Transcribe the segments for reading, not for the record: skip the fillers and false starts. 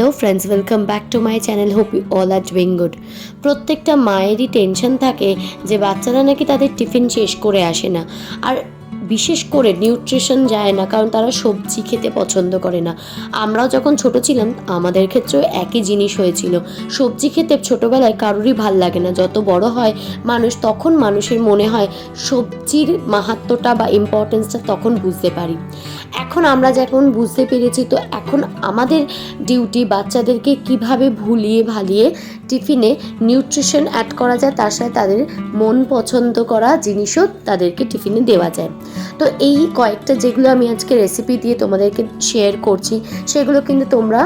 Hello friends, welcome back to my channel. Hope you all are doing good. প্রত্যেকটা মায়েরই tension থাকে যে বাচ্চারা নাকি তাদের টিফিন শেষ করে আসে না, আর বিশেষ করে নিউট্রিশন যায় না, কারণ তারা সবজি খেতে পছন্দ করে না। আমরাও যখন ছোট ছিলাম আমাদের ক্ষেত্রেও একই জিনিস হয়েছিল। সবজি খেতে ছোটোবেলায় কারোরই ভাল লাগে না। যত বড় হয় মানুষ তখন মানুষের মনে হয় সবজির মাহাত্ম্যটা বা ইম্পর্টেন্সটা তখন বুঝতে পারি। এখন আমরা যখন বুঝতে পেরেছি, তো এখন আমাদের ডিউটি বাচ্চাদেরকে কিভাবে ভুলিয়ে ভালিয়ে টিফিনে নিউট্রিশন অ্যাড করা যায়, তার সাথে তাদের মন পছন্দ করা জিনিসও তাদেরকে টিফিনে দেওয়া যায়। তো এই কয়েকটা যেগুলো আমি আজকে রেসিপি দিয়ে তোমাদেরকে শেয়ার করছি, সেগুলো কিন্তু তোমরা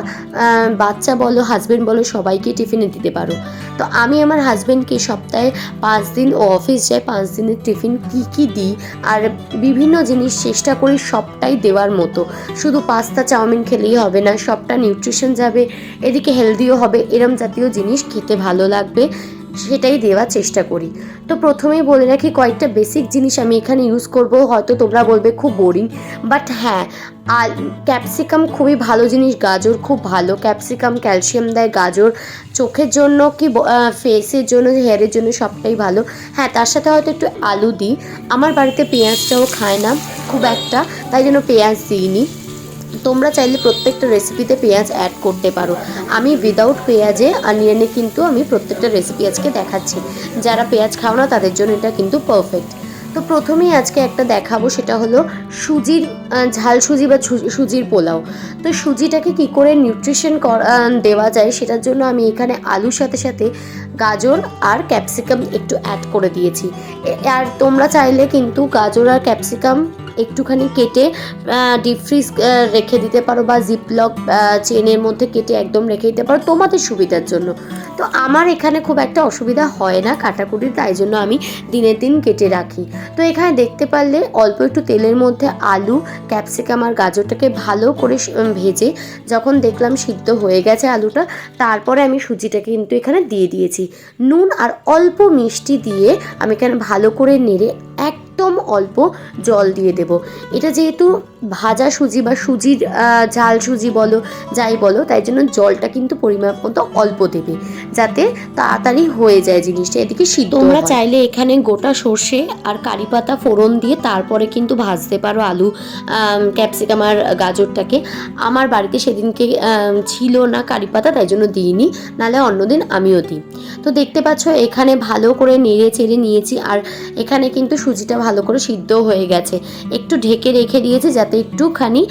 বাচ্চা বলো, হাজব্যান্ড বলো, সবাইকে টিফিনে দিতে পারো। তো আমি আমার হাজব্যান্ডকে সপ্তাহে 5 দিন ও অফিস যায়, 5 দিনের টিফিন কী দিই, আর বিভিন্ন জিনিস চেষ্টা করি সবটাই দেওয়ার মতো। শুধু পাস্তা চাউমিন খেলেই হবে না, সবটা নিউট্রিশন যাবে, এদিকে হেলদিও হবে, এরম জাতীয় জিনিস খেতে ভালো লাগবে সেটাই দেওয়ার চেষ্টা করি। তো প্রথমেই বলে রাখি, কয়েকটা বেসিক জিনিস আমি এখানে ইউজ করব। হয়তো তোমরা বলবে খুব বোরিং, বাট হ্যাঁ, আর ক্যাপসিকাম খুবই ভালো জিনিস, গাজর খুব ভালো, ক্যাপসিকাম ক্যালসিয়াম দেয়, গাজর চোখের জন্য কি ফেসের জন্য, হেয়ারের জন্য সবটাই ভালো। হ্যাঁ, তার সাথে হয়তো একটু আলু দিই। আমার বাড়িতে পেঁয়াজটাও খায় না খুব একটা, তাই জন্য পেঁয়াজ দিইনি। তোমরা চাইলে প্রত্যেকটা রেসিপিতে পেঁয়াজ অ্যাড করতে পারো। আমি উইদাউট পেঁয়াজে অনিয়নে কিন্তু আমি প্রত্যেকটা রেসিপি আজকে দেখাচ্ছি। যারা পেঁয়াজ খাও না তাদের জন্য এটা কিন্তু পারফেক্ট। তো প্রথমেই আজকে একটা দেখাবো, সেটা হলো সুজির ঝাল সুজি বা সুজির পোলাও। তো সুজিটাকে কি করে নিউট্রিশন দেওয়া যায়, সেটার জন্য আমি এখানে আলুর সাথে সাথে গাজর আর ক্যাপসিকাম একটু অ্যাড করে দিয়েছি। আর তোমরা চাইলে কিন্তু গাজর আর ক্যাপসিকাম একটুখানি কেটে ডিপ ফ্রিজ রেখে দিতে পারো, বা জিপলক চেনের মধ্যে কেটে একদম রেখে দিতে পারো তোমাদের সুবিধার জন্য। তো আমার এখানে খুব একটা অসুবিধা হয় না কাটাকুটি, তাই জন্য আমি দিনের দিন কেটে রাখি। তো এখানে দেখতে পারলে অল্প একটু তেলের মধ্যে আলু, ক্যাপসিকাম আর গাজরটাকে ভালো করে ভেজে যখন দেখলাম সিদ্ধ হয়ে গেছে আলুটা, তারপরে আমি সুজিটাকে কিন্তু এখানে দিয়ে দিয়েছি। নুন আর অল্প মিষ্টি দিয়ে আমি এখানে ভালো করে নেড়ে একদম অল্প জল দিয়ে দেব। এটা যেহেতু ভাজা সুজি বা সুজির ঝাল সুজি বলো, যাই বলো, তাই জন্য জলটা কিন্তু পরিমাপ মতো অল্প দেবে, যাতে তাড়াতাড়ি হয়ে যায় জিনিসটা, এদিকে সিদ্ধ। তোমরা চাইলে এখানে গোটা সর্ষে আর কারি পাতা ফোড়ন দিয়ে তারপরে কিন্তু ভাজতে পারো আলু, ক্যাপসিকাম আর গাজরটাকে। আমার বাড়িতে সেদিনকে ছিল না কারি পাতা, তাই জন্য দিইনি, নাহলে অন্যদিন আমিও দিই। তো দেখতে পাচ্ছ এখানে ভালো করে নেড়ে চেড়ে নিয়েছি, আর এখানে কিন্তু সুজিটা ভালো করে সিদ্ধ হয়ে গেছে। একটু ঢেকে রেখে দিয়েছি যাতে একটুখানি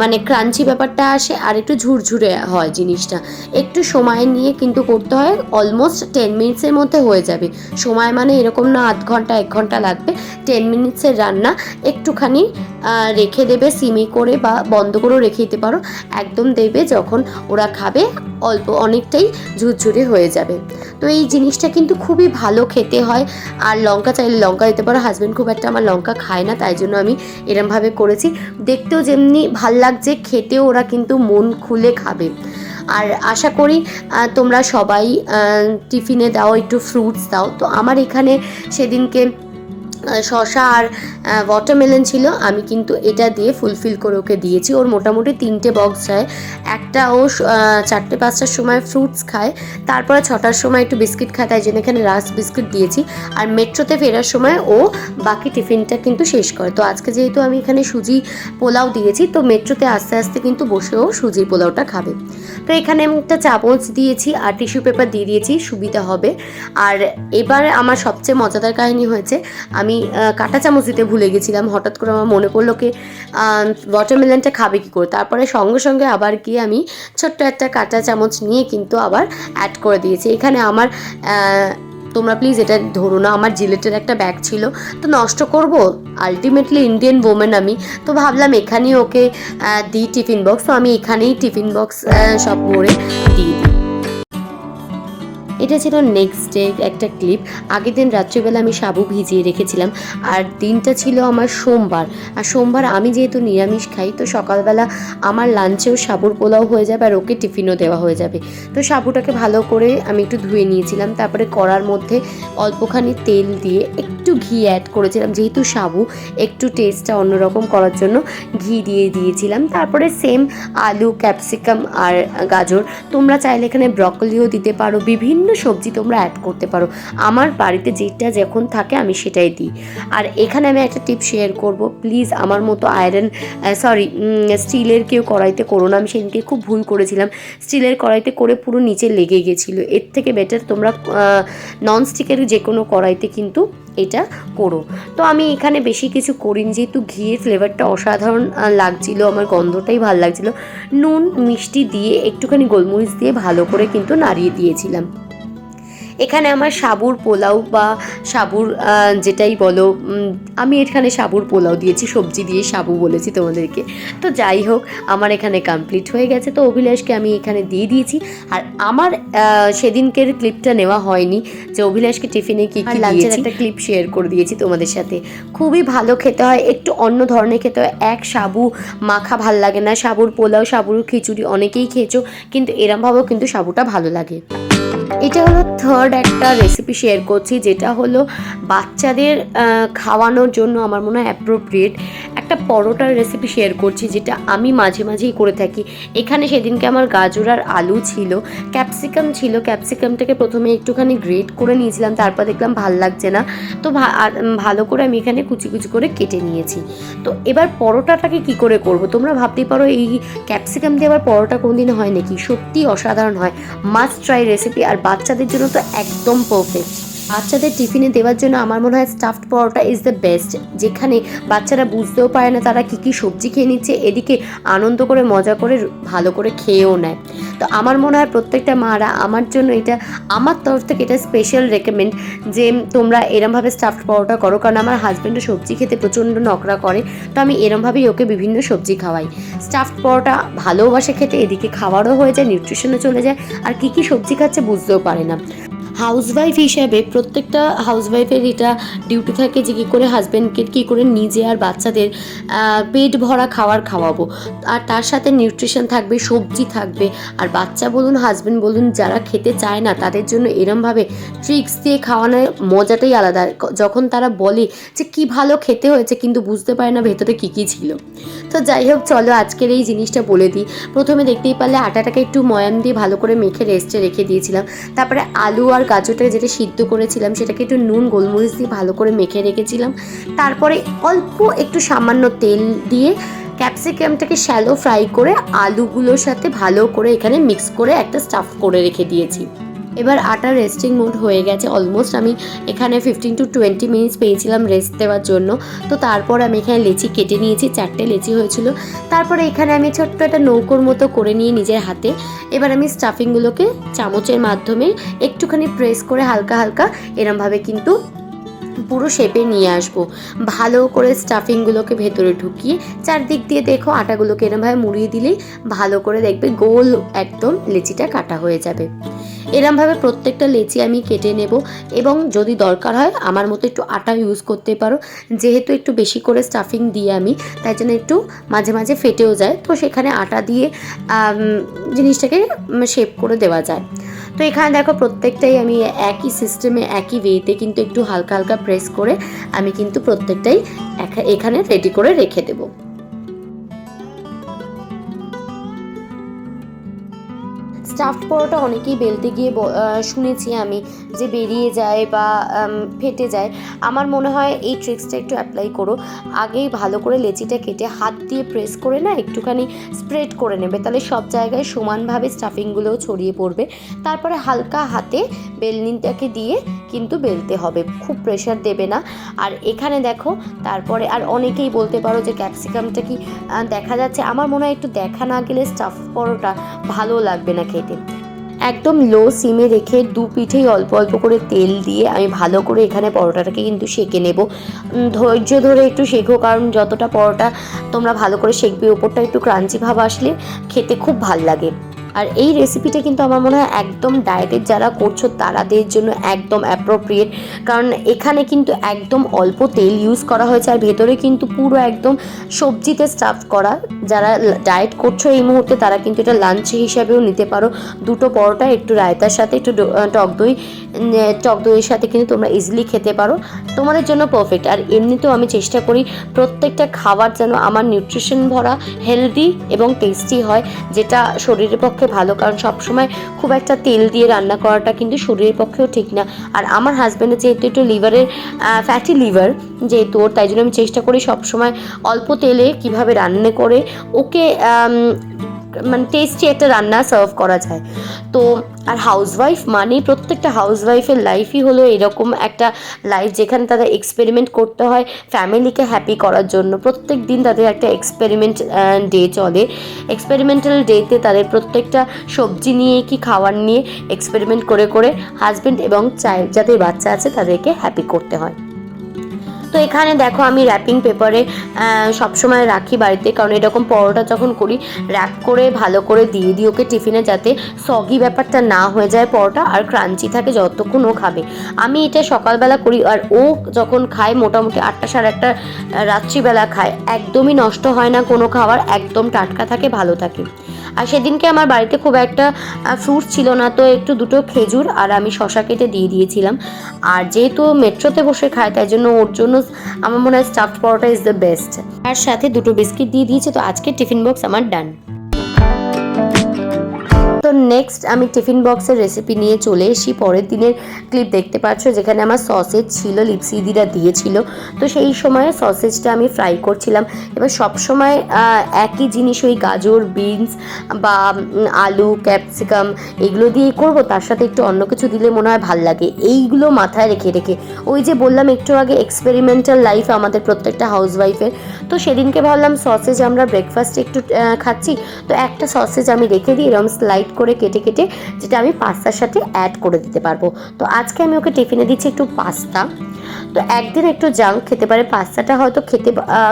মানে ক্রাঞ্চি ব্যাপারটা আসে আর একটু ঝুরঝুরে হয় জিনিসটা। একটু সময় নিয়ে কিন্তু করতে হয়, অলমোস্ট 10 মিনিটসের মধ্যে হয়ে যাবে। সময় মানে এরকম না 1 ঘন্টা 1 ঘন্টা লাগবে, 10 মিনিটসের রান্না। একটুখানি রেখে দেবে সিমি করে, বা বন্ধ করেও রেখে দিতে পারো। একদম দেবে যখন ওরা খাবে অল্প অনেকটাই ঝুরঝুরে হয়ে যাবে। তো এই জিনিসটা কিন্তু খুবই ভালো খেতে হয়। আর লঙ্কা চাইলে লঙ্কা দিতে পারো, হাজব্যান্ড খুব একটা আমার লঙ্কা খায় না, তাই জন্য আমি এরমভাবে করেছি। দেখতেও যেমনি ভাল লাগছে, খেতেও ওরা কিন্তু মন খুলে খাবে। আর আশা করি তোমরা সবাই টিফিনে দাও, একটু ফ্রুটস দাও। তো আমার এখানে সেদিনকে শসা আর ওয়াটারমেলন ছিল, আমি কিন্তু এটা দিয়ে ফুলফিল করে ওকে দিয়েছি। ওর মোটামুটি 3টে বক্স যায়, একটা ও 4টে-5টার সময় ফ্রুটস খায়, তারপরে 6টার সময় একটু বিস্কিট খায়, তাই জন্য এখানে রাস্ক বিস্কিট দিয়েছি। আর মেট্রোতে ফেরার সময় ও বাকি টিফিনটা কিন্তু শেষ করে। তো আজকে যেহেতু আমি এখানে সুজি পোলাও দিয়েছি, তো মেট্রোতে আস্তে আস্তে কিন্তু বসেও সুজির পোলাওটা খাবে। তো এখানে আমি একটা চামচ দিয়েছি আর টিস্যু পেপার দিয়ে দিয়েছি, সুবিধা হবে। আর এবার আমার সবচেয়ে মজাদার কাহিনী হয়েছে, আমি কাঁটা চামচ দিতে ভুলে গেছিলাম। হঠাৎ করে আমার মনে পড়লো কি ওয়াটারমেলনটা খাবে কী করে, তারপরে সঙ্গে সঙ্গে আবার গিয়ে আমি ছোট্ট একটা কাঁটা চামচ নিয়ে কিন্তু আবার অ্যাড করে দিয়েছি। এখানে আমার তোমরা প্লিজ এটা ধরো না, আমার জিলেটের একটা ব্যাগ ছিল, তো নষ্ট করব, আলটিমেটলি ইন্ডিয়ান ওমেন আমি, তো ভাবলাম এখানেই ওকে দিই টিফিন বক্স। তো আমি এখানেই টিফিন বক্স সব ভরে দিয়ে দিই। এটা ছিল নেক্সট ডে একটা ক্লিপ। আগের দিন রাত্রিবেলা আমি সাবু ভিজিয়ে রেখেছিলাম, আর দিনটা ছিল আমার সোমবার। আর সোমবার আমি যেহেতু নিরামিষ খাই, তো সকালবেলা আমার লাঞ্চেও সাবুর পোলাও হয়ে যাবে আর ওকে টিফিনও দেওয়া হয়ে যাবে। তো সাবুটাকে ভালো করে আমি একটু ধুয়ে নিয়েছিলাম, তারপরে কড়ার মধ্যে অল্পখানি তেল দিয়ে একটু ঘি অ্যাড করেছিলাম, যেহেতু সাবু একটু টেস্টটা অন্যরকম করার জন্য ঘি দিয়ে দিয়েছিলাম। তারপরে সেম আলু, ক্যাপসিকাম আর গাজর, তোমরা চাইলে এখানে ব্রকলিও দিতে পারো, বিভিন্ন সবজি তোমরা অ্যাড করতে পারো। আমার বাড়িতে যেটা যখন থাকে আমি সেটাই দিই। আর এখানে আমি একটা টিপ শেয়ার করব, প্লিজ আমার মতো স্টিলের কেউ কড়াইতে করো না। আমি সেদিনকে খুব ভুল করেছিলাম, স্টিলের কড়াইতে করে পুরো নিচে লেগে গেছিলো। এর থেকে বেটার তোমরা ননস্টিকের যে কোনো কড়াইতে কিন্তু এটা করো। তো আমি এখানে বেশি কিছু করিনি, যেহেতু ঘিয়ের ফ্লেভারটা অসাধারণ লাগছিল, আমার গন্ধটাই ভালো লাগছিল। নুন মিষ্টি দিয়ে একটুখানি গোলমরিচ দিয়ে ভালো করে কিন্তু নাড়িয়ে দিয়েছিলাম। এখানে আমার সাবুর পোলাও বা সাবুর যেটাই বলো, আমি এখানে সাবুর পোলাও দিয়েছি, সবজি দিয়ে সাবু বলেছি তোমাদেরকে। তো যাই হোক, আমার এখানে কমপ্লিট হয়ে গেছে। তো অভিলাষকে আমি এখানে দিয়ে দিয়েছি। আর আমার সেদিনকের ক্লিপটা নেওয়া হয়নি যে অভিলাষকে টিফিনে কী কী লাঞ্চের একটা ক্লিপ শেয়ার করে দিয়েছি তোমাদের সাথে। খুবই ভালো খেতে হয়, একটু অন্য ধরনের খেতে হয়। সাবু মাখা ভাল লাগে না, সাবুর পোলাও, সাবুর খিচুড়ি অনেকেই খেয়েছো, কিন্তু এরমভাবেও কিন্তু সাবুটা ভালো লাগে। এটা হলো থার্ড একটা রেসিপি শেয়ার করছি, যেটা হলো বাচ্চাদের খাওয়ানোর জন্য আমার মনে হয় অ্যাপ্রোপ্রিয়েট একটা পরোটার রেসিপি শেয়ার করছি, যেটা আমি মাঝে মাঝেই করে থাকি। এখানে সেদিনকে আমার গাজর আর আলু ছিল, ক্যাপসিকাম ছিল, ক্যাপসিকামটাকে প্রথমে একটুখানি গ্রেট করে নিয়েছিলাম, তারপর দেখলাম ভাল লাগছে না, তো ভালো করে আমি এখানে কুচি কুচি করে কেটে নিয়েছি। তো এবার পরোটাটাকে কি করে করব, তোমরা ভাবতেই পারো এই ক্যাপসিকাম দিয়ে আবার পরোটা কোনদিন হয় নাকি। সত্যি অসাধারণ হয়, মাস্ট ট্রাই রেসিপি। আর বাচ্চাদের জন্য তো একদম পারফেক্ট। বাচ্চাদের টিফিনে দেওয়ার জন্য আমার মনে হয় stuffed paratha is the best, যেখানে বাচ্চারা বুঝতেও পারে না তারা কী কী সবজি খেয়ে নিচ্ছে, এদিকে আনন্দ করে মজা করে ভালো করে খেয়েও নেয়। তো আমার মনে হয় প্রত্যেকটা মারা আমার জন্য এটা, আমার তরফ থেকে এটা স্পেশাল রেকমেন্ড যে তোমরা এরমভাবে স্টাফড পরোটা করো। কারণ আমার হাজব্যান্ডও সবজি খেতে প্রচণ্ড নকরা করে, তো আমি এরমভাবেই ওকে বিভিন্ন সবজি খাওয়াই। স্টাফড পরোটা ভালোবাসে খেতে, এদিকে খাওয়ারও হয়ে যায়, নিউট্রিশনও চলে যায়, আর কী কী সবজি খাচ্ছে বুঝতেও পারে না। হাউসওয়াইফ হিসাবে প্রত্যেকটা হাউসওয়াইফের এটা ডিউটি থাকে যে কী করে হাজব্যান্ডকে কী করে নিজে আর বাচ্চাদের পেট ভরা খাওয়াবো, আর তার সাথে নিউট্রিশন থাকবে, সবজি থাকবে। আর বাচ্চা বলুন হাজব্যান্ড বলুন, যারা খেতে চায় না তাদের জন্য এরমভাবে ট্রিক্স দিয়ে খাওয়ানোর মজাটাই আলাদা। যখন তারা বলে যে কী ভালো খেতে হয়েছে, কিন্তু বুঝতে পারে না ভেতরে কী কী ছিল। তো যাই হোক, চলো আজকের এই জিনিসটা বলে দিই। প্রথমে দেখতেই পারলে আটাটাকে একটু ময়াম দিয়ে ভালো করে মেখে রেস্টে রেখে দিয়েছিলাম। তারপরে আলু আর গাজরটাকে যেটা সিদ্ধ করেছিলাম সেটাকে একটু নুন গোলমরিচ দিয়ে ভালো করে মেখে রেখেছিলাম। তারপরে অল্প একটু সামান্য তেল দিয়ে ক্যাপসিকামটাকে শ্যালো ফ্রাই করে আলুগুলোর সাথে ভালো করে এখানে মিক্স করে একটা স্টাফ করে রেখে দিয়েছি। এবার আটা রেস্টিং মোড হয়ে গেছে অলমোস্ট। আমি এখানে 15 to 20 মিনিটস পেয়েছিলাম রেস্ট দেওয়ার জন্য। তো তারপর আমি এখানে লেচি কেটে নিয়েছি, 4টে লেচি হয়েছিল। তারপরে এখানে আমি ছোট্ট একটা নৌকোর মতো করে নিয়ে নিজের হাতে এবার আমি স্টাফিংগুলোকে চামচের মাধ্যমে একটুখানি প্রেস করে হালকা হালকা এরমভাবে কিন্তু পুরো শেপে নিয়ে আসবো। ভালো করে স্টাফিংগুলোকে ভেতরে ঢুকিয়ে চারদিক দিয়ে দেখো আটাগুলোকে এরমভাবে মুড়িয়ে দিলেই ভালো করে দেখবে গোল একদম লেচিটা কাটা হয়ে যাবে। এরমভাবে প্রত্যেকটা লেচি আমি কেটে নেব, এবং যদি দরকার হয় আমার মতো একটু আটা ইউজ করতে পারো। যেহেতু একটু বেশি করে স্টাফিং দিয়ে আমি, তাই জন্য একটু মাঝে মাঝে ফেটেও যায়, তো সেখানে আটা দিয়ে জিনিসটাকে শেপ করে দেওয়া যায়। তো এখানে দেখো প্রত্যেকটাই আমি একই সিস্টেমে একই ওয়েতে কিন্তু একটু হালকা হালকা প্রেস করে আমি কিন্তু প্রত্যেকটাই এখানে রেডি করে রেখে দেবো। স্টাফড পরোটা অনেকেই বেলতে গিয়ে শুনেছি আমি যে বেরিয়ে যায় বা ফেটে যায়। আমার মনে হয় এই ট্রিক্সটা একটু অ্যাপ্লাই করো। আগেই ভালো করে লেচিটা কেটে হাত দিয়ে প্রেস করে না একটুখানি স্প্রেড করে নেবে, তাহলে সব জায়গায় সমানভাবে স্টাফিংগুলোও ছড়িয়ে পড়বে। তারপরে হালকা হাতে বেলনিটাকে দিয়ে কিন্তু বেলতে হবে, খুব প্রেশার দেবে না। আর এখানে দেখো তারপরে আর অনেকেই বলতে পারো যে ক্যাপসিকামটা কি দেখা যাচ্ছে, আমার মনে হয় একটু দেখা না গেলে স্টাফ পরোটা ভালো লাগবে না খেতে। একদম লো সিমে রেখে দু পিঠেই অল্প অল্প করে তেল দিয়ে আমি ভালো করে এখানে পরোটাটাকে কিন্তু সেঁকে নেব। ধৈর্য ধরে একটু শেখো, কারণ যতটা পরোটা তোমরা ভালো করে শেখবে ওপরটা একটু ক্রাঞ্চি ভাব আসলে খেতে খুব ভাল লাগে। আর এই রেসিপিটা কিন্তু আমার মনে হয় একদম ডায়েটের যারা করছো তাদের জন্য একদম অ্যাপ্রোপ্রিয়েট, কারণ এখানে কিন্তু একদম অল্প তেল ইউজ করা হয়েছে আর ভেতরে কিন্তু পুরো একদম সবজিতে স্টাফ করা। যারা ডায়েট করছো এই মুহূর্তে তারা কিন্তু এটা লাঞ্চ হিসাবেও নিতে পারো। দুটো পরোটা একটু রায়তার সাথে একটু টক দইয়ের সাথে কিন্তু তোমরা ইজিলি খেতে পারো, তোমাদের জন্য পারফেক্ট। আর এমনিতেও আমি চেষ্টা করি প্রত্যেকটা খাবার যেন আমার নিউট্রিশন ভরা, হেলদি এবং টেস্টি হয়, যেটা শরীরের পক্ষে ভালো, কারণ সবসময় খুব একটা তেল দিয়ে রান্না করাটা কিন্তু শরীরের পক্ষেও ঠিক না। আর আমার হাজব্যান্ডের যেহেতু একটু লিভারের ফ্যাটি লিভার যেহেতু ওর, তাই জন্য আমি চেষ্টা করি সবসময় অল্প তেলে কিভাবে রান্না করে ওকে মানে টেস্টি একটা রান্না সার্ভ করা যায়। তো আর হাউসওয়াইফ মানে প্রত্যেকটা হাউসওয়াইফের লাইফই হলো এরকম একটা লাইফ যেখানে তাদের এক্সপেরিমেন্ট করতে হয় ফ্যামিলিকে হ্যাপি করার জন্য। প্রত্যেক দিন তাদের একটা এক্সপেরিমেন্ট ডে চলে। এক্সপেরিমেন্টাল ডেতে তাদের প্রত্যেকটা সবজি নিয়ে কি খাবার নিয়ে এক্সপেরিমেন্ট করে করে হাজব্যান্ড এবং চাইল্ড যাদের বাচ্চা আছে তাদেরকে হ্যাপি করতে হয়। তো এখানে দেখো আমি র্যাপিং পেপারে সবসময় রাখি বাড়িতে, কারণ এরকম পরোটা যখন করি র্যাপ করে ভালো করে দিয়ে দিই ওকে টিফিনে, যাতে সগি ব্যাপারটা না হয়ে যায় পরোটা, আর ক্রাঞ্চি থাকে যতক্ষণ ও খাবে। আমি এটা সকালবেলা করি, আর ও যখন খায় মোটামুটি 8টা 8:30 রাত্রিবেলা খায়, একদমই নষ্ট হয় না কোনো খাবার, একদম টাটকা থাকে, ভালো থাকে। আর সেদিনকে আমার বাড়িতে খুব একটা ফ্রুটস ছিল না, তো একটু দুটো খেজুর আর আমি শশা কেটে দিয়ে দিয়েছিলাম। আর যেহেতু মেট্রোতে বসে খায় তাই জন্য ওর জন্য আমার মনে হয় stuffed paratha is the best. আর সাথে দুটো বিস্কিট দিয়ে দিয়েছে। তো আজকে টিফিন বক্স আমার ডান। তো নেক্সট আমি টিফিন বক্সের রেসিপি নিয়ে চলে এসি। পরের দিনের ক্লিপ দেখতে পাচ্ছ যেখানে আমার সসেজ ছিল, লিপসিদিরা দিয়েছিল। তো সেই সময় সসেজটা আমি ফ্রাই করছিলাম। এবার সবসময় একই জিনিস ওই গাজর, বিনস বা আলু, ক্যাপসিকাম এগুলো দিয়েই করবো, তার সাথে একটু অন্য কিছু দিলে মনে হয় ভাল লাগে। এইগুলো মাথায় রেখে রেখে ওই যে বললাম একটু আগে এক্সপেরিমেন্টাল লাইফ আমাদের প্রত্যেকটা হাউসওয়াইফের। তো সেদিনকে ভাবলাম সসেজ আমরা ব্রেকফাস্টে একটু খাচ্ছি, তো একটা সসেজ আমি রেখে দিই এরকম স্লাইড করে কেটে কেটে, যেটা আমি পাস্তার সাথে অ্যাড করে দিতে পারবো। তো আজকে আমি ওকে টিফিনে দিচ্ছি একটু পাস্তা। তো একদিন একটু জাঙ্ক খেতে পারে, পাস্তাটা হয়তো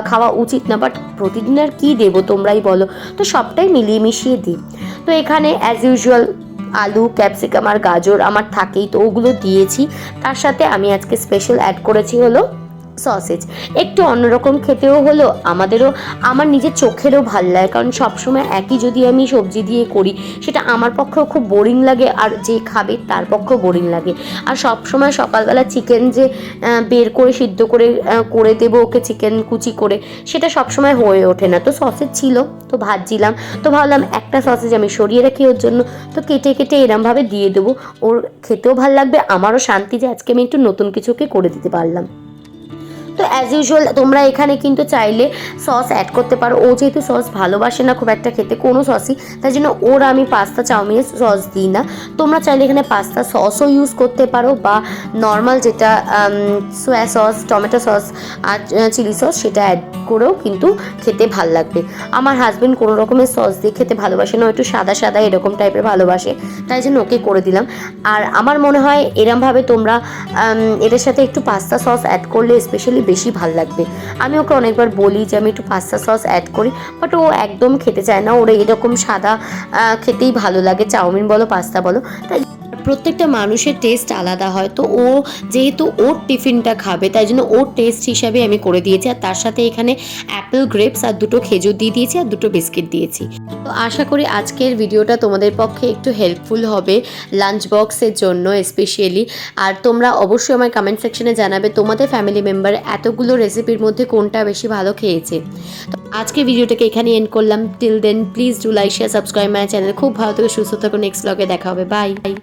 খাওয়া উচিত না, বাট প্রতিদিন আর কী দেবো তোমরাই বলো, তো সবটাই মিলিয়ে মিশিয়ে দিই। তো এখানে অ্যাজ ইউজুয়াল আলু, ক্যাপসিকাম আর গাজর আমার থাকেই, তো ওগুলো দিয়েছি। তার সাথে আমি আজকে স্পেশাল অ্যাড করেছি হলো সসেজ। একটু অন্যরকম খেতেও হলো, আমার নিজের চোখেরও ভাল লাগে, কারণ সবসময় একই যদি আমি সবজি দিয়ে করি সেটা আমার পক্ষেও খুব বোরিং লাগে, আর যে খাবে তার পক্ষেও বোরিং লাগে। আর সবসময় সকালবেলা চিকেন যে বের করে সিদ্ধ করে করে দেবো ওকে চিকেন কুচি করে, সেটা সবসময় হয়ে ওঠে না। তো সসেজ ছিল, তো ভাজছিলাম, তো ভাবলাম একটা সসেজ আমি সরিয়ে রাখি ওর জন্য, তো কেটে কেটে এরমভাবে দিয়ে দেবো। ওর খেতেও ভাল লাগবে, আমারও শান্তি যে আজকে আমি একটু নতুন কিছুকে করে দিতে পারলাম। তো অ্যাজ ইউজুয়াল তোমরা এখানে কিন্তু চাইলে সস অ্যাড করতে পারো। ও যেহেতু সস ভালোবাসে না খুব একটা খেতে কোনো সসই, তাই জন্য ওর আমি পাস্তা চাউমিনে সস দিই না। তোমরা চাইলে এখানে পাস্তা সসও ইউজ করতে পারো, বা নর্মাল যেটা সোয়া সস, টমেটো সস আর চিলি সস সেটা অ্যাড করেও কিন্তু খেতে ভাল লাগবে। আমার হাজব্যান্ড কোনো রকমের সস দিয়ে খেতে ভালোবাসে না, একটু সাদা সাদা এরকম টাইপের ভালোবাসে, তাই জন্য ওকে করে দিলাম। আর আমার মনে হয় এরমভাবে তোমরা এটার সাথে একটু পাস্তা সস অ্যাড করলে স্পেশালি বেশি ভাল লাগবে। আমি ওকে অনেকবার বলি যে আমি একটু পাস্তা সস অ্যাড করি, বাট ও একদম খেতে চায় না। ওরা এরকম সাদা খেতেই ভালো লাগে, চাউমিন বলো পাস্তা বলো। তাই প্রত্যেকটা মানুষের টেস্ট আলাদা হয়, তো ও যেহেতু ওর টিফিনটা খাবে তাই জন্য ওর টেস্ট হিসাবে আমি করে দিয়েছি। আর তার সাথে এখানে অ্যাপেল, গ্রেপস আর দুটো খেজুর দিয়ে দিয়েছি আর দুটো বিস্কিট দিয়েছি। তো আশা করি আজকের ভিডিওটা তোমাদের পক্ষে একটু হেল্পফুল হবে লাঞ্চ বক্সের জন্য স্পেশালি। আর তোমরা অবশ্যই আমার কমেন্ট সেকশনে জানাবে তোমাদের ফ্যামিলি মেম্বার এতগুলো রেসিপির মধ্যে কোনটা বেশি ভালো খেয়েছে। তো আজকের ভিডিওটাকে এখানে এন্ড করলাম। Till then please do like, share, subscribe my channel. খুব ভালো থেকে সুস্থ থাকো। নেক্সট ব্লগে দেখা হবে। বাই।